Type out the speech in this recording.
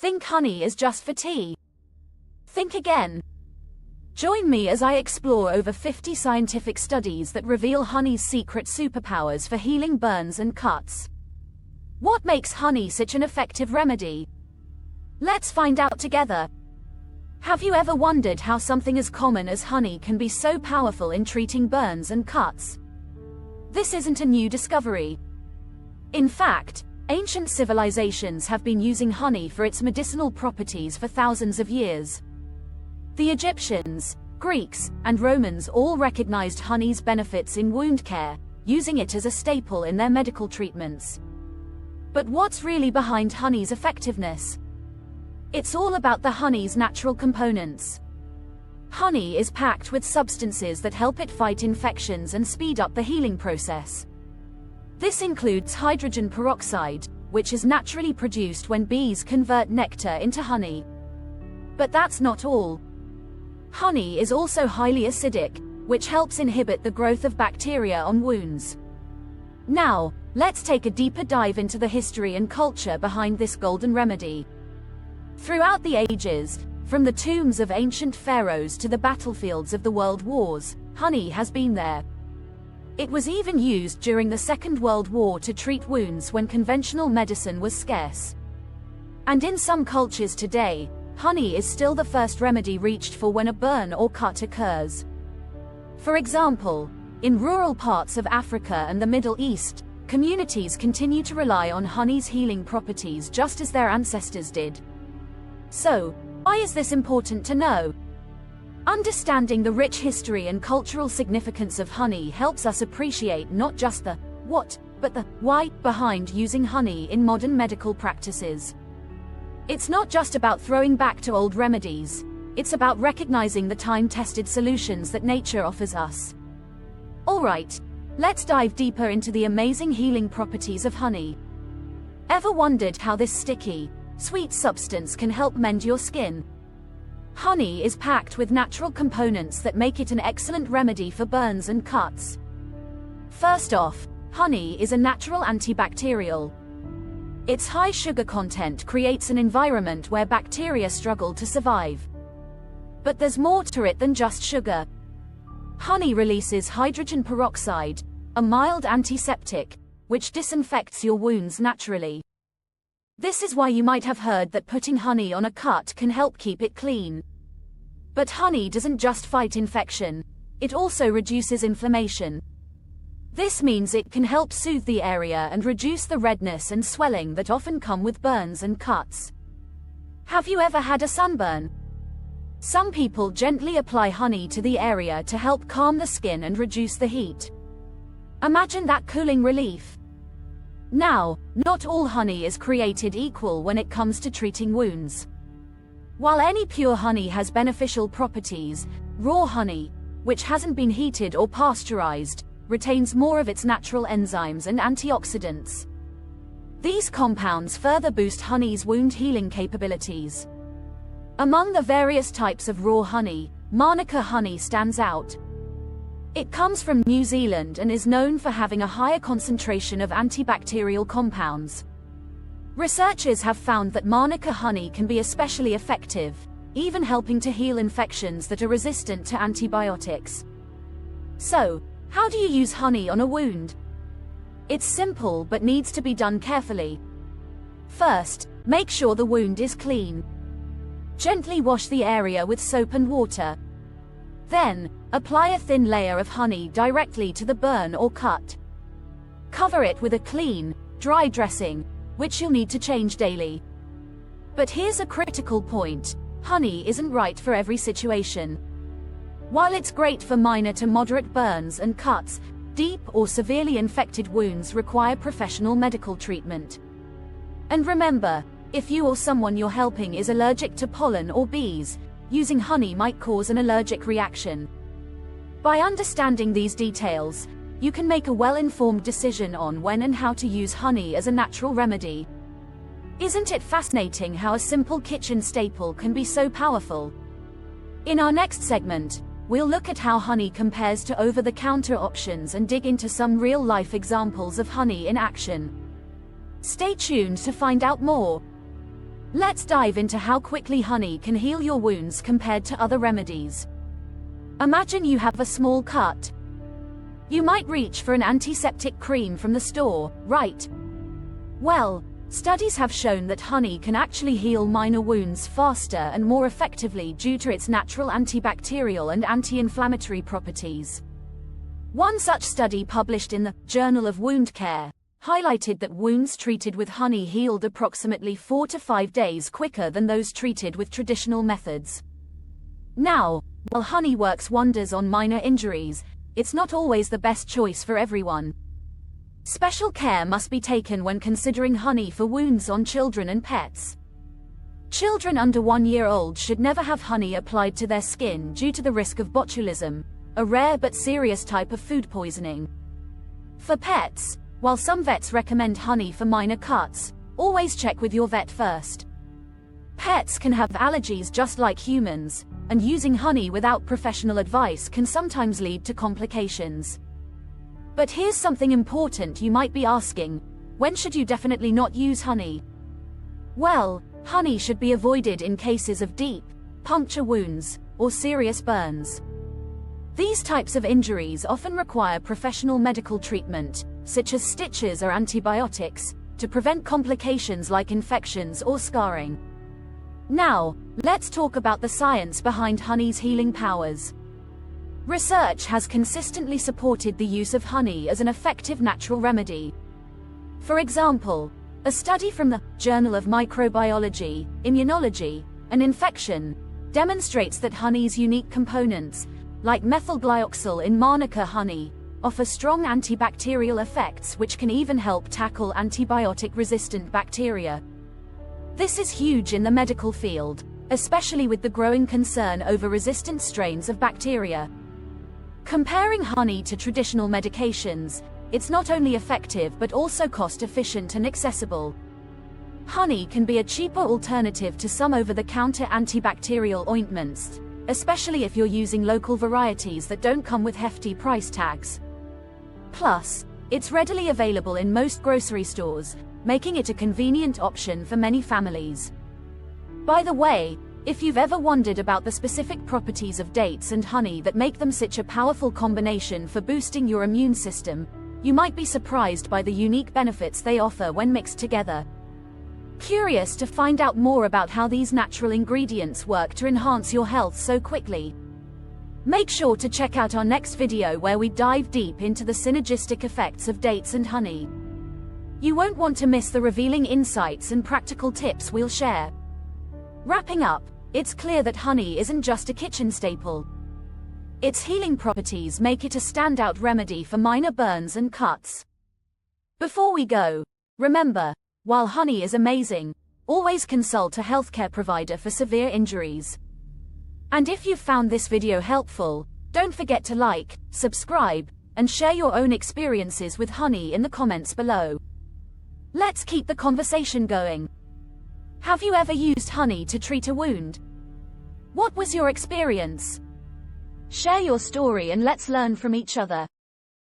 think honey is just for tea. Think again. Join me as I explore over 50 scientific studies that reveal honey's secret superpowers for healing burns and cuts. What makes honey such an effective remedy? Let's find out together. Have you ever wondered how something as common as honey can be so powerful in treating burns and cuts? This isn't a new discovery. In fact, ancient civilizations have been using honey for its medicinal properties for thousands of years. The Egyptians, Greeks, and Romans all recognized honey's benefits in wound care, using it as a staple in their medical treatments. But what's really behind honey's effectiveness? It's all about the honey's natural components. Honey is packed with substances that help it fight infections and speed up the healing process. This includes hydrogen peroxide, which is naturally produced when bees convert nectar into honey. But that's not all. Honey is also highly acidic, which helps inhibit the growth of bacteria on wounds. Now, let's take a deeper dive into the history and culture behind this golden remedy. Throughout the ages, from the tombs of ancient pharaohs to the battlefields of the world wars, honey has been there. It was even used during the Second World War to treat wounds when conventional medicine was scarce. And in some cultures today, honey is still the first remedy reached for when a burn or cut occurs. For example, in rural parts of Africa and the Middle East, communities continue to rely on honey's healing properties just as their ancestors did. So, why is this important to know? Understanding the rich history and cultural significance of honey helps us appreciate not just the what, but the why behind using honey in modern medical practices. It's not just about throwing back to old remedies, it's about recognizing the time-tested solutions that nature offers us. Alright, let's dive deeper into the amazing healing properties of honey. Ever wondered how this sticky, sweet substance can help mend your skin? Honey is packed with natural components that make it an excellent remedy for burns and cuts. First off, honey is a natural antibacterial. Its high sugar content creates an environment where bacteria struggle to survive. But there's more to it than just sugar. Honey releases hydrogen peroxide, a mild antiseptic, which disinfects your wounds naturally. This is why you might have heard that putting honey on a cut can help keep it clean. But honey doesn't just fight infection, it also reduces inflammation. This means it can help soothe the area and reduce the redness and swelling that often come with burns and cuts. Have you ever had a sunburn? Some people gently apply honey to the area to help calm the skin and reduce the heat. Imagine that cooling relief. Now, not all honey is created equal when it comes to treating wounds. While any pure honey has beneficial properties, raw honey, which hasn't been heated or pasteurized, retains more of its natural enzymes and antioxidants. These compounds further boost honey's wound healing capabilities. Among the various types of raw honey, Manuka honey stands out. It comes from New Zealand and is known for having a higher concentration of antibacterial compounds. Researchers have found that Manuka honey can be especially effective, even helping to heal infections that are resistant to antibiotics. So, how do you use honey on a wound? It's simple but needs to be done carefully. First, make sure the wound is clean. Gently wash the area with soap and water. Then, apply a thin layer of honey directly to the burn or cut. Cover it with a clean, dry dressing, which you'll need to change daily. But here's a critical point: honey isn't right for every situation. While it's great for minor to moderate burns and cuts, deep or severely infected wounds require professional medical treatment. And remember, if you or someone you're helping is allergic to pollen or bees, using honey might cause an allergic reaction. By understanding these details, you can make a well-informed decision on when and how to use honey as a natural remedy. Isn't it fascinating how a simple kitchen staple can be so powerful? In our next segment, we'll look at how honey compares to over-the-counter options and dig into some real-life examples of honey in action. Stay tuned to find out more. Let's dive into how quickly honey can heal your wounds compared to other remedies. Imagine you have a small cut. You might reach for an antiseptic cream from the store, right? Well, studies have shown that honey can actually heal minor wounds faster and more effectively due to its natural antibacterial and anti-inflammatory properties. One such study published in the Journal of Wound Care highlighted that wounds treated with honey healed approximately 4 to 5 days quicker than those treated with traditional methods. Now, while honey works wonders on minor injuries, it's not always the best choice for everyone. Special care must be taken when considering honey for wounds on children and pets. Children under 1 year old should never have honey applied to their skin due to the risk of botulism, a rare but serious type of food poisoning. For pets, while some vets recommend honey for minor cuts, always check with your vet first. Pets can have allergies just like humans, and using honey without professional advice can sometimes lead to complications. But here's something important you might be asking: when should you definitely not use honey? Well, honey should be avoided in cases of deep, puncture wounds, or serious burns. These types of injuries often require professional medical treatment, such as stitches or antibiotics, to prevent complications like infections or scarring. Now, let's talk about the science behind honey's healing powers. Research has consistently supported the use of honey as an effective natural remedy. For example, a study from the Journal of Microbiology, Immunology, and Infection demonstrates that honey's unique components, like methylglyoxal in Manuka honey, offer strong antibacterial effects which can even help tackle antibiotic-resistant bacteria. This is huge in the medical field, especially with the growing concern over resistant strains of bacteria. Comparing honey to traditional medications, it's not only effective but also cost-efficient and accessible. Honey can be a cheaper alternative to some over-the-counter antibacterial ointments, especially if you're using local varieties that don't come with hefty price tags. Plus, it's readily available in most grocery stores, making it a convenient option for many families. By the way, if you've ever wondered about the specific properties of dates and honey that make them such a powerful combination for boosting your immune system, you might be surprised by the unique benefits they offer when mixed together. Curious to find out more about how these natural ingredients work to enhance your health so quickly? Make sure to check out our next video where we dive deep into the synergistic effects of dates and honey. You won't want to miss the revealing insights and practical tips we'll share. Wrapping up, it's clear that honey isn't just a kitchen staple. Its healing properties make it a standout remedy for minor burns and cuts. Before we go, remember, while honey is amazing, always consult a healthcare provider for severe injuries. And if you found this video helpful, don't forget to like, subscribe, and share your own experiences with honey in the comments below. Let's keep the conversation going. Have you ever used honey to treat a wound? What was your experience? Share your story and let's learn from each other.